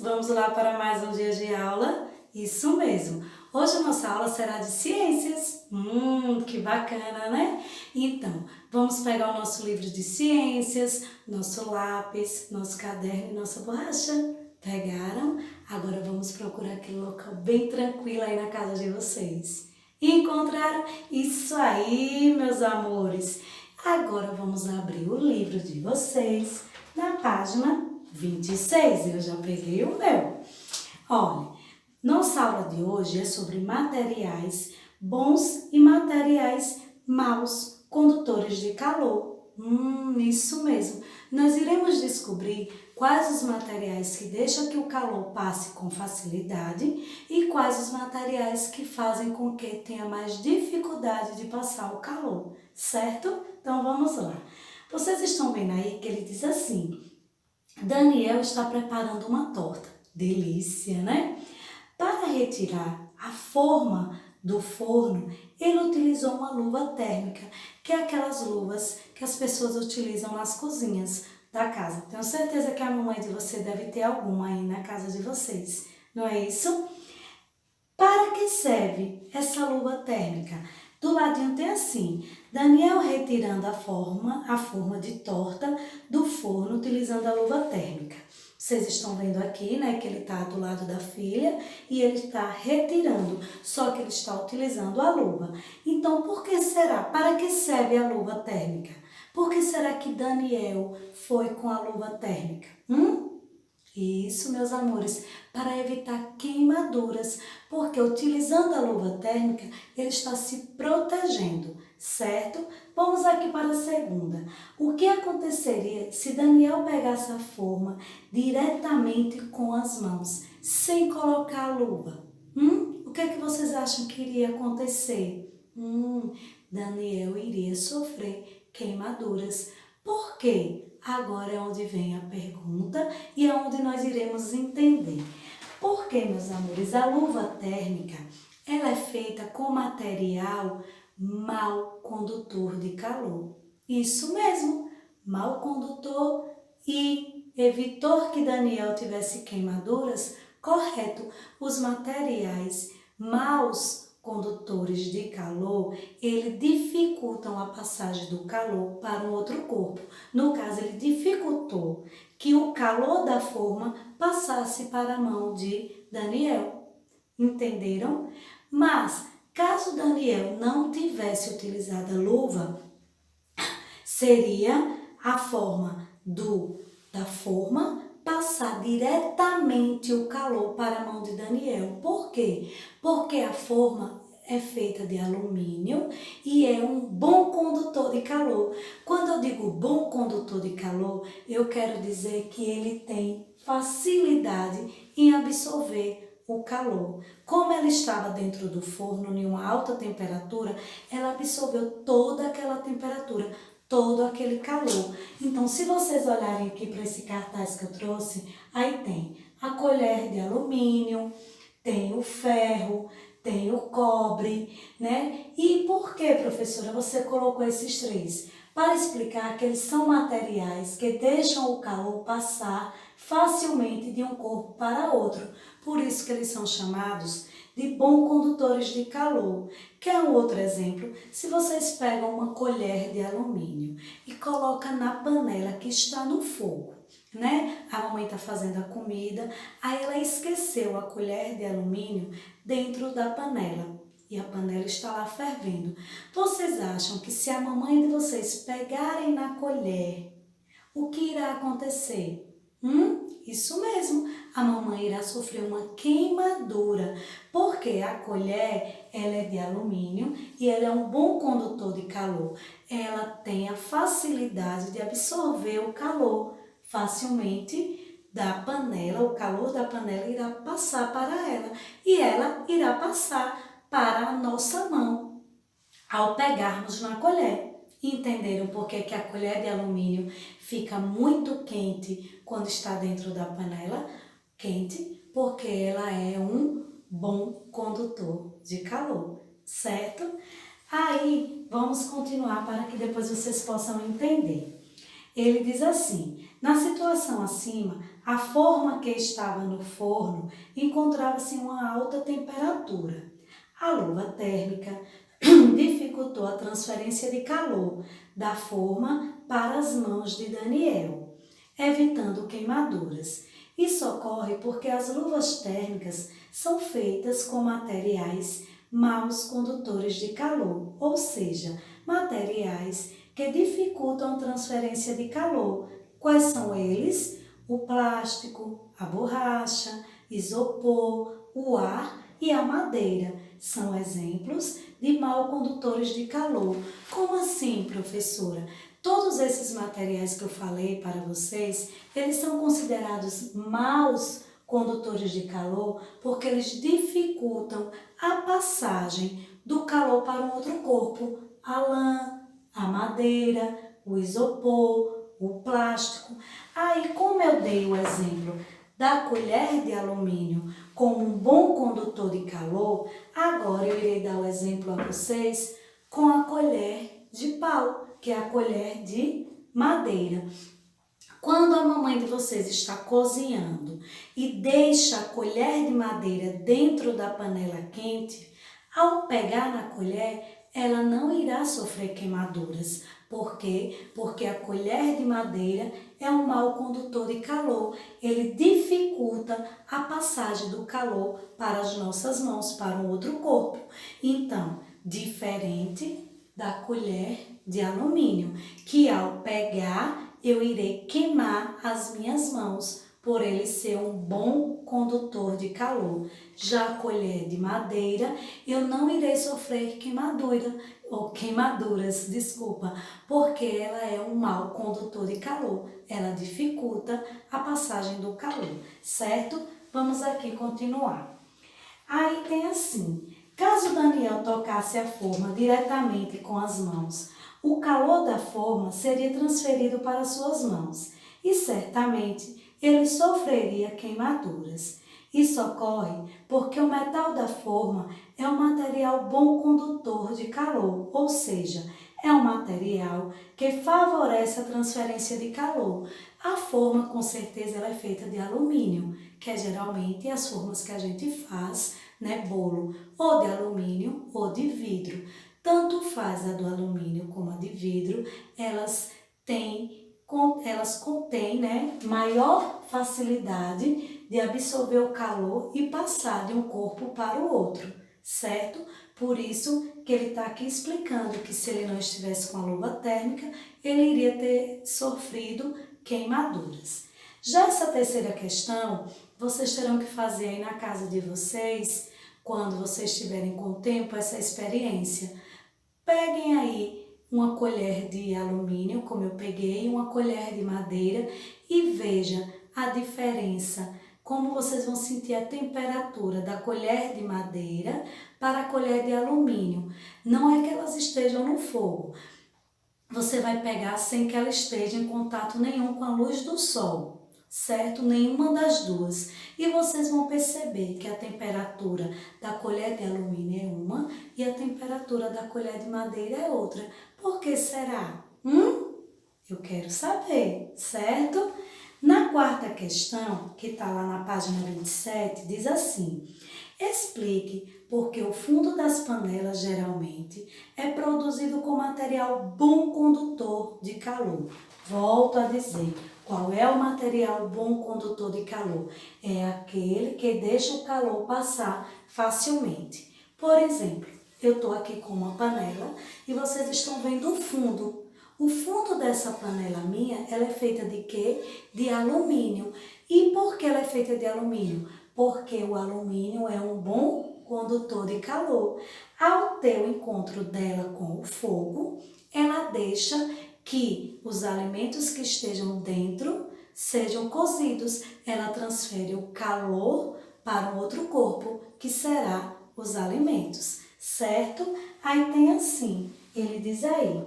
Vamos lá para mais um dia de aula? Isso mesmo! Hoje a nossa aula será de ciências. Que bacana, né? Então, vamos pegar o nosso livro de ciências, nosso lápis, nosso caderno e nossa borracha. Pegaram? Agora vamos procurar aquele local bem tranquilo aí na casa de vocês. Encontraram? Isso aí, meus amores! Agora vamos abrir o livro de vocês na página 26. Eu já peguei o meu. Olha, nossa aula de hoje é sobre materiais bons e materiais maus, condutores de calor. Isso mesmo. Nós iremos descobrir quais os materiais que deixam que o calor passe com facilidade e quais os materiais que fazem com que tenha mais dificuldade de passar o calor, certo? Então vamos lá. Vocês estão vendo aí que ele diz assim: Daniel está preparando uma torta. Delícia, né? Para retirar a forma do forno, ele utilizou uma luva térmica, que é aquelas luvas que as pessoas utilizam nas cozinhas da casa. Tenho certeza que a mamãe de você deve ter alguma aí na casa de vocês, não é isso? Para que serve essa luva térmica? Do ladinho tem assim: Daniel retirando a forma de torta do forno utilizando a luva térmica. Vocês estão vendo aqui, né, que ele está do lado da filha e ele está retirando, só que ele está utilizando a luva. Então, por que será? Para que serve a luva térmica? Por que será que Daniel foi com a luva térmica? Isso, meus amores, para evitar queimaduras, porque utilizando a luva térmica, ele está se protegendo, certo? Vamos aqui para a segunda. O que aconteceria se Daniel pegasse a forma diretamente com as mãos, sem colocar a luva? O que é que vocês acham que iria acontecer? Daniel iria sofrer queimaduras. Por quê? Agora é onde vem a pergunta e é onde nós iremos entender. Porque, meus amores, a luva térmica, ela é feita com material mau condutor de calor. Isso mesmo, mau condutor e evitou que Daniel tivesse queimaduras. Correto, os materiais maus condutores de calor, ele dificultam a passagem do calor para um outro corpo. No caso, ele dificultou que o calor da forma passasse para a mão de Daniel. Entenderam? Mas, caso Daniel não tivesse utilizado a luva, seria a forma da forma passar diretamente o calor para a mão de Daniel. Por quê? Porque a forma é feita de alumínio e é um bom condutor de calor. Quando eu digo bom condutor de calor, eu quero dizer que ele tem facilidade em absorver o calor. Como ela estava dentro do forno em uma alta temperatura, ela absorveu toda aquela temperatura, todo aquele calor. Então, se vocês olharem aqui para esse cartaz que eu trouxe, aí tem a colher de alumínio, tem o ferro, tem o cobre, né? E por que, professora, você colocou esses três? Para explicar que eles são materiais que deixam o calor passar facilmente de um corpo para outro. Por isso que eles são chamados de bons condutores de calor. Quer um outro exemplo? Se vocês pegam uma colher de alumínio e colocam na panela que está no fogo, né? A mamãe está fazendo a comida, aí ela esqueceu a colher de alumínio dentro da panela e a panela está lá fervendo. Vocês acham que se a mamãe de vocês pegarem na colher, o que irá acontecer? Isso mesmo, a mamãe irá sofrer uma queimadura, porque a colher ela é de alumínio e ela é um bom condutor de calor. Ela tem a facilidade de absorver o calor facilmente da panela, o calor da panela irá passar para ela e ela irá passar para a nossa mão ao pegarmos na colher. Entenderam por que a colher de alumínio fica muito quente quando está dentro da panela? Quente porque ela é um bom condutor de calor, certo? Aí, vamos continuar para que depois vocês possam entender. Ele diz assim: na situação acima, a forma que estava no forno encontrava-se em uma alta temperatura. A luva térmica dificultou a transferência de calor da forma para as mãos de Daniel, evitando queimaduras. Isso ocorre porque as luvas térmicas são feitas com materiais maus condutores de calor, ou seja, materiais que dificultam a transferência de calor. Quais são eles? O plástico, a borracha, isopor, o ar e a madeira. São exemplos de maus condutores de calor. Como assim, professora? Todos esses materiais que eu falei para vocês, eles são considerados maus condutores de calor porque eles dificultam a passagem do calor para um outro corpo. A lã, a madeira, o isopor, o plástico. Aí, como eu dei o exemplo da colher de alumínio como um bom condutor de calor, agora eu irei dar o exemplo a vocês com a colher de pau, que é a colher de madeira. Quando a mamãe de vocês está cozinhando e deixa a colher de madeira dentro da panela quente, ao pegar na colher, ela não irá sofrer queimaduras. Por quê? Porque a colher de madeira é um mau condutor de calor. Ele dificulta a passagem do calor para as nossas mãos, para um outro corpo. Então, diferente da colher de alumínio, que ao pegar eu irei queimar as minhas mãos, por ele ser um bom condutor de calor. Já a colher de madeira, eu não irei sofrer queimaduras, porque ela é um mau condutor de calor. Ela dificulta a passagem do calor, certo? Vamos aqui continuar. Aí tem assim, caso Daniel tocasse a forma diretamente com as mãos, o calor da forma seria transferido para suas mãos e certamente ele sofreria queimaduras. Isso ocorre porque o metal da forma é um material bom condutor de calor, ou seja, é um material que favorece a transferência de calor. A forma, com certeza, ela é feita de alumínio, que é geralmente as formas que a gente faz, bolo, ou de alumínio ou de vidro. Tanto faz a do alumínio como a de vidro, elas contêm maior facilidade de absorver o calor e passar de um corpo para o outro, certo? Por isso que ele está aqui explicando que se ele não estivesse com a luva térmica, ele iria ter sofrido queimaduras. Já essa terceira questão, vocês terão que fazer aí na casa de vocês, quando vocês tiverem com o tempo, essa experiência. Peguem aí uma colher de alumínio, como eu peguei, uma colher de madeira e veja a diferença, como vocês vão sentir a temperatura da colher de madeira para a colher de alumínio. Não é que elas estejam no fogo, você vai pegar sem que ela esteja em contato nenhum com a luz do sol, certo? Nenhuma das duas. E vocês vão perceber que a temperatura da colher de alumínio é uma e a temperatura da colher de madeira é outra. Por que será? Eu quero saber, certo? Na quarta questão, que está lá na página 27, diz assim: explique por que o fundo das panelas geralmente é produzido com material bom condutor de calor. Volto a dizer, qual é o material bom condutor de calor? É aquele que deixa o calor passar facilmente. Por exemplo, eu estou aqui com uma panela e vocês estão vendo o fundo. O fundo dessa panela minha, ela é feita de quê? De alumínio. E por que ela é feita de alumínio? Porque o alumínio é um bom condutor de calor. Ao ter o encontro dela com o fogo, ela deixa que os alimentos que estejam dentro sejam cozidos. Ela transfere o calor para um outro corpo, que será os alimentos, certo? Aí tem assim, ele diz aí,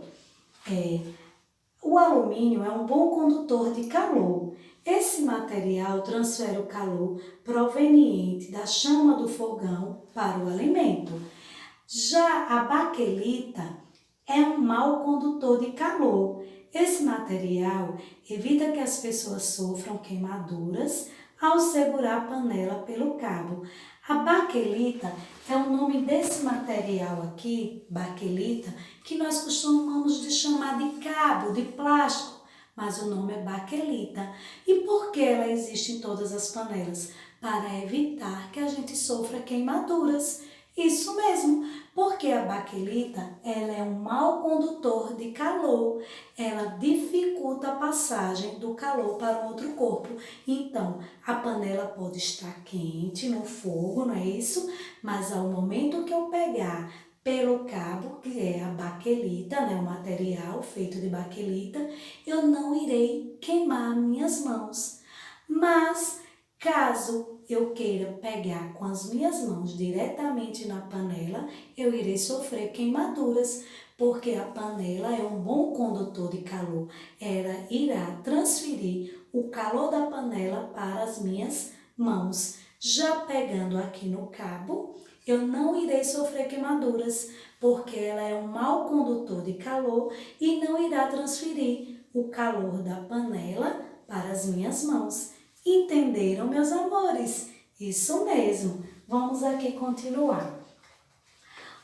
o alumínio é um bom condutor de calor. Esse material transfere o calor proveniente da chama do fogão para o alimento. Já a baquelita é um mau condutor de calor. Esse material evita que as pessoas sofram queimaduras ao segurar a panela pelo cabo. A baquelita é o nome desse material aqui, baquelita, que nós costumamos de chamar de cabo, de plástico, mas o nome é baquelita. E por que ela existe em todas as panelas? Para evitar que a gente sofra queimaduras. Isso mesmo, porque a baquelita ela é um mau condutor de calor, ela dificulta a passagem do calor para o outro corpo. Então, a panela pode estar quente no fogo, não é isso? Mas ao momento que eu pegar pelo cabo, que é a baquelita, né, o material feito de baquelita, eu não irei queimar minhas mãos. Mas, caso eu queira pegar com as minhas mãos diretamente na panela, eu irei sofrer queimaduras, porque a panela é um bom condutor de calor. Ela irá transferir o calor da panela para as minhas mãos. Já pegando aqui no cabo, eu não irei sofrer queimaduras, porque ela é um mau condutor de calor e não irá transferir o calor da panela para as minhas mãos. Entenderam, meus amores? Isso mesmo. Vamos aqui continuar.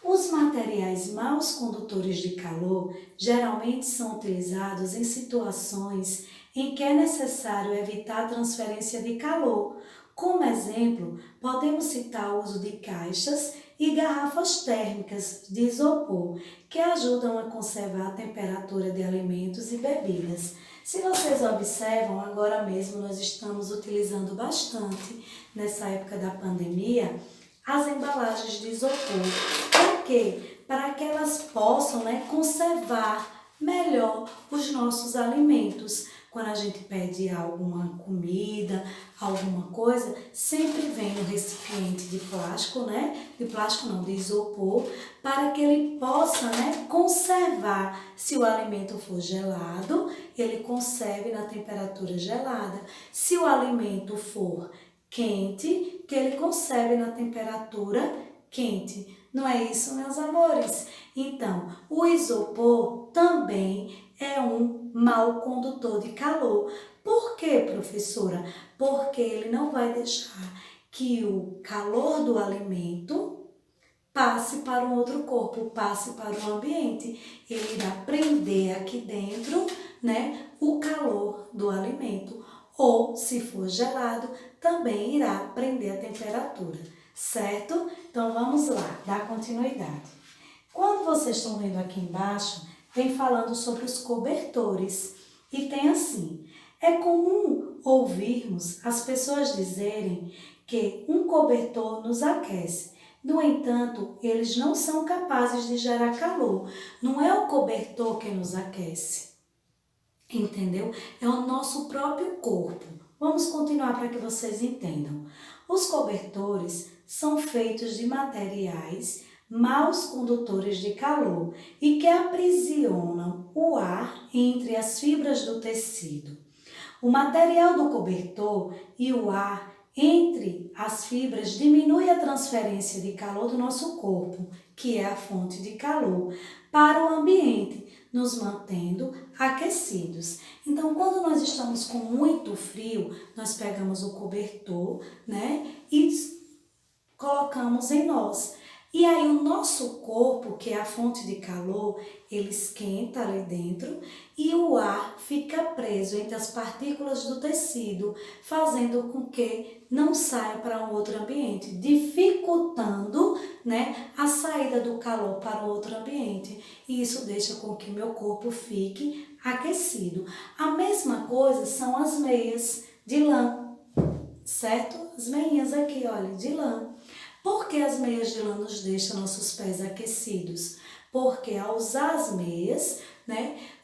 Os materiais maus condutores de calor geralmente são utilizados em situações em que é necessário evitar a transferência de calor. Como exemplo, podemos citar o uso de caixas e garrafas térmicas de isopor, que ajudam a conservar a temperatura de alimentos e bebidas. Se vocês observam, agora mesmo nós estamos utilizando bastante, nessa época da pandemia, as embalagens de isopor. Para quê? Para que elas possam, conservar melhor os nossos alimentos. Quando a gente pede alguma comida, alguma coisa, sempre vem no recipiente de plástico, de plástico não, de isopor, para que ele possa, conservar. Se o alimento for gelado, ele conserve na temperatura gelada. Se o alimento for quente, que ele conserve na temperatura quente. Não é isso, meus amores? Então, o isopor também é um mau condutor de calor. Por quê, professora? Porque ele não vai deixar que o calor do alimento passe para um outro corpo, passe para o ambiente. Ele irá prender aqui dentro, o calor do alimento. Ou, se for gelado, também irá prender a temperatura, certo? Então, vamos lá, dar continuidade. Quando vocês estão vendo aqui embaixo, vem falando sobre os cobertores. E tem assim, é comum ouvirmos as pessoas dizerem que um cobertor nos aquece. No entanto, eles não são capazes de gerar calor. Não é o cobertor que nos aquece. Entendeu? É o nosso próprio corpo. Vamos continuar para que vocês entendam. Os cobertores são feitos de materiais maus condutores de calor e que aprisionam o ar entre as fibras do tecido. O material do cobertor e o ar entre as fibras diminui a transferência de calor do nosso corpo, que é a fonte de calor, para o ambiente, nos mantendo aquecidos. Então, quando nós estamos com muito frio, nós pegamos o cobertor, e colocamos em nós. E aí o nosso corpo, que é a fonte de calor, ele esquenta ali dentro e o ar fica preso entre as partículas do tecido, fazendo com que não saia para um outro ambiente, dificultando, a saída do calor para o outro ambiente. E isso deixa com que meu corpo fique aquecido. A mesma coisa são as meias de lã, certo? As meinhas aqui, olha, de lã. Por que as meias de lã nos deixam nossos pés aquecidos? Porque ao usar as meias,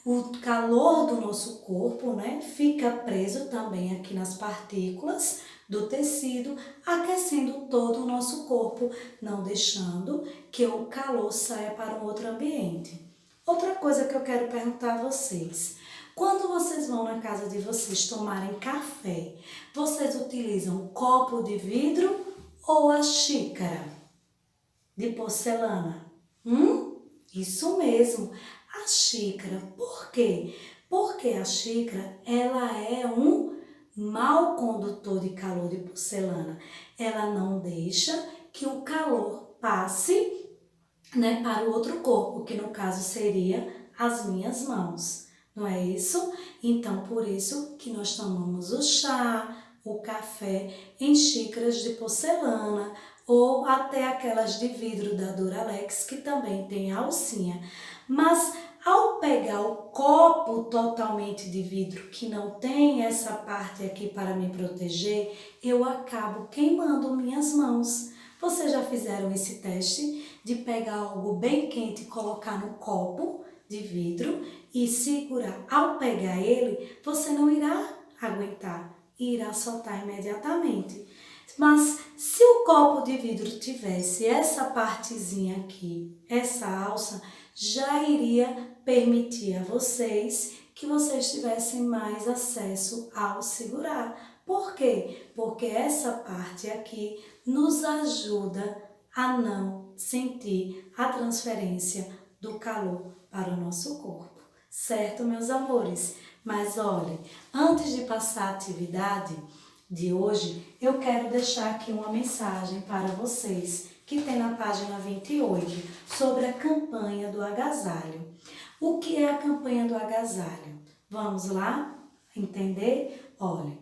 o calor do nosso corpo, fica preso também aqui nas partículas do tecido, aquecendo todo o nosso corpo, não deixando que o calor saia para um outro ambiente. Outra coisa que eu quero perguntar a vocês. Quando vocês vão na casa de vocês tomarem café, vocês utilizam copo de vidro ou a xícara de porcelana? Isso mesmo, a xícara. Por quê? Porque a xícara, ela é um mau condutor de calor de porcelana. Ela não deixa que o calor passe, né, para o outro corpo, que no caso seria as minhas mãos. Não é isso? Então, por isso que nós tomamos o chá, o café em xícaras de porcelana ou até aquelas de vidro da Duralex, que também tem a alcinha. Mas ao pegar o copo totalmente de vidro, que não tem essa parte aqui para me proteger, eu acabo queimando minhas mãos. Vocês já fizeram esse teste de pegar algo bem quente e colocar no copo de vidro e segurar? Ao pegar ele, você não irá aguentar e irá soltar imediatamente. Mas se o copo de vidro tivesse essa partezinha aqui, essa alça, já iria permitir a vocês que vocês tivessem mais acesso ao segurar. Por quê? Porque essa parte aqui nos ajuda a não sentir a transferência do calor para o nosso corpo. Certo, meus amores? Mas olha, antes de passar a atividade de hoje, eu quero deixar aqui uma mensagem para vocês, que tem na página 28, sobre a campanha do agasalho. O que é a campanha do agasalho? Vamos lá entender? Olha,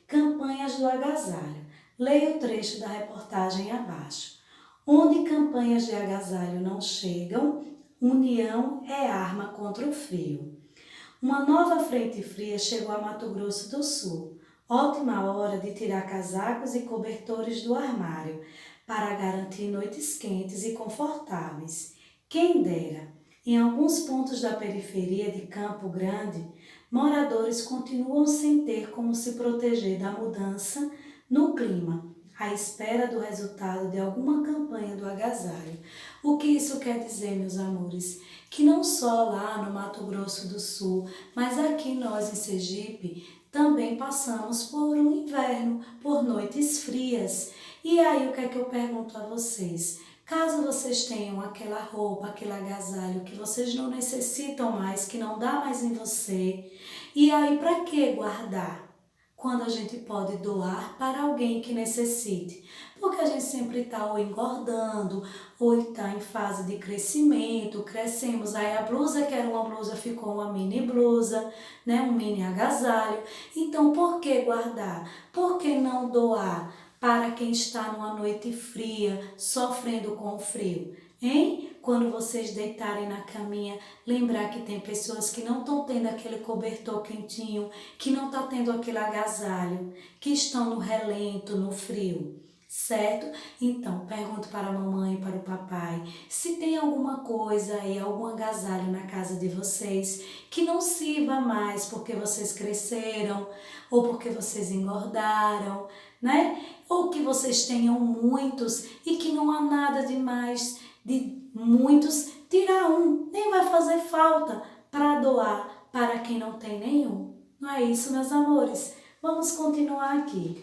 campanhas do agasalho. Leia o trecho da reportagem abaixo. Onde campanhas de agasalho não chegam, união é arma contra o frio. Uma nova frente fria chegou a Mato Grosso do Sul. Ótima hora de tirar casacos e cobertores do armário para garantir noites quentes e confortáveis. Quem dera! Em alguns pontos da periferia de Campo Grande, moradores continuam sem ter como se proteger da mudança no clima, à espera do resultado de alguma campanha do agasalho. O que isso quer dizer, meus amores? Que não só lá no Mato Grosso do Sul, mas aqui nós em Sergipe também passamos por um inverno, por noites frias. E aí o que é que eu pergunto a vocês? Caso vocês tenham aquela roupa, aquele agasalho que vocês não necessitam mais, que não dá mais em você, e aí para que guardar? Quando a gente pode doar para alguém que necessite. Porque a gente sempre está ou engordando, ou está em fase de crescimento, crescemos, aí a blusa que era uma blusa ficou uma mini blusa, né? Um mini agasalho. Então, por que guardar? Por que não doar para quem está numa noite fria, sofrendo com o frio? Hein? Quando vocês deitarem na caminha, lembrar que tem pessoas que não estão tendo aquele cobertor quentinho, que não estão tendo aquele agasalho, que estão no relento, no frio, certo? Então, pergunto para a mamãe e para o papai se tem alguma coisa aí, algum agasalho na casa de vocês que não sirva mais porque vocês cresceram ou porque vocês engordaram, né? Ou que vocês tenham muitos e que não há nada demais de muitos, tirar um, nem vai fazer falta para doar para quem não tem nenhum. Não é isso, meus amores? Vamos continuar aqui.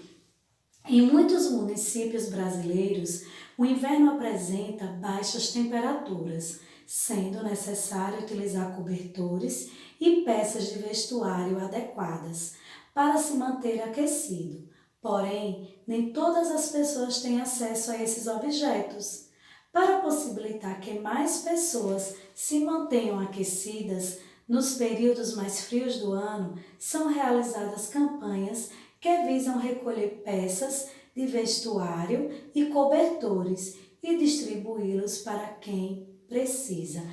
Em muitos municípios brasileiros, o inverno apresenta baixas temperaturas, sendo necessário utilizar cobertores e peças de vestuário adequadas para se manter aquecido. Porém, nem todas as pessoas têm acesso a esses objetos. Para possibilitar que mais pessoas se mantenham aquecidas nos períodos mais frios do ano, são realizadas campanhas que visam recolher peças de vestuário e cobertores e distribuí-los para quem precisa.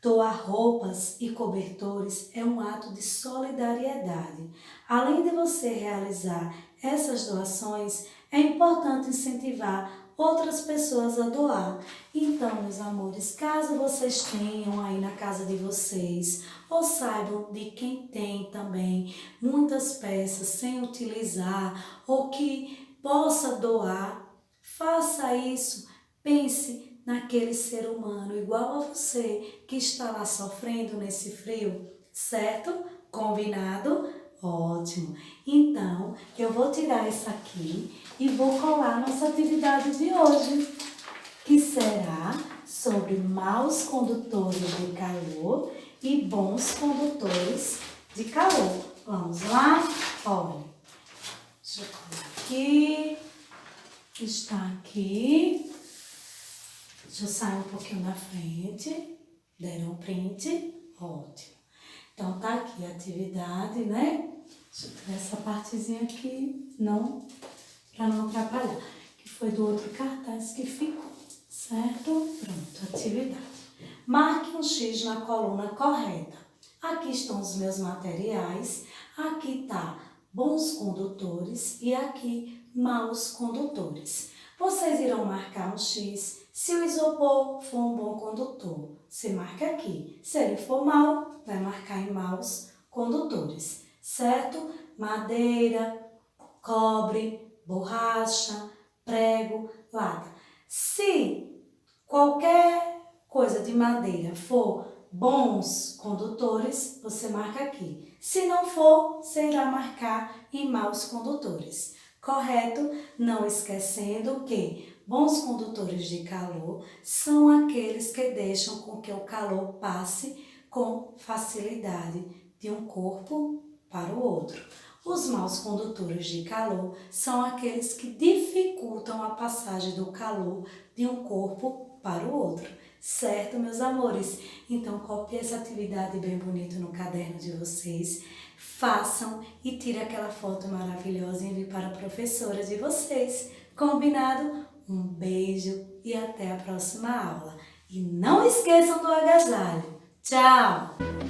Doar roupas e cobertores é um ato de solidariedade. Além de você realizar essas doações, é importante incentivar outras pessoas a doar. Então, meus amores, caso vocês tenham aí na casa de vocês, ou saibam de quem tem também muitas peças sem utilizar, ou que possa doar, faça isso. Pense naquele ser humano igual a você que está lá sofrendo nesse frio, certo? Combinado? Ótimo! Então, eu vou tirar isso aqui e vou colar nossa atividade de hoje, que será sobre maus condutores de calor e bons condutores de calor. Vamos lá? Olha, deixa eu colocar aqui. Está aqui. Deixa eu sair um pouquinho da frente. Deram um print? Ótimo. Então, tá aqui a atividade, né? Deixa eu tirar essa partezinha aqui, não, para não atrapalhar. Que foi do outro cartaz que ficou, certo? Pronto, atividade. Marque um X na coluna correta. Aqui estão os meus materiais. Aqui tá bons condutores e aqui maus condutores. Vocês irão marcar um X. Se o isopor for um bom condutor, você marca aqui. Se ele for mau, vai marcar em maus condutores, certo? Madeira, cobre, borracha, prego, lata. Se qualquer coisa de madeira for bons condutores, você marca aqui. Se não for, você irá marcar em maus condutores. Correto? Não esquecendo que bons condutores de calor são aqueles que deixam com que o calor passe com facilidade de um corpo para o outro. Os maus condutores de calor são aqueles que dificultam a passagem do calor de um corpo para o outro. Certo, meus amores? Então, copie essa atividade bem bonita no caderno de vocês. Façam e tire aquela foto maravilhosa e envie para a professora de vocês. Combinado? Um beijo e até a próxima aula. E não esqueçam do agasalho. Tchau!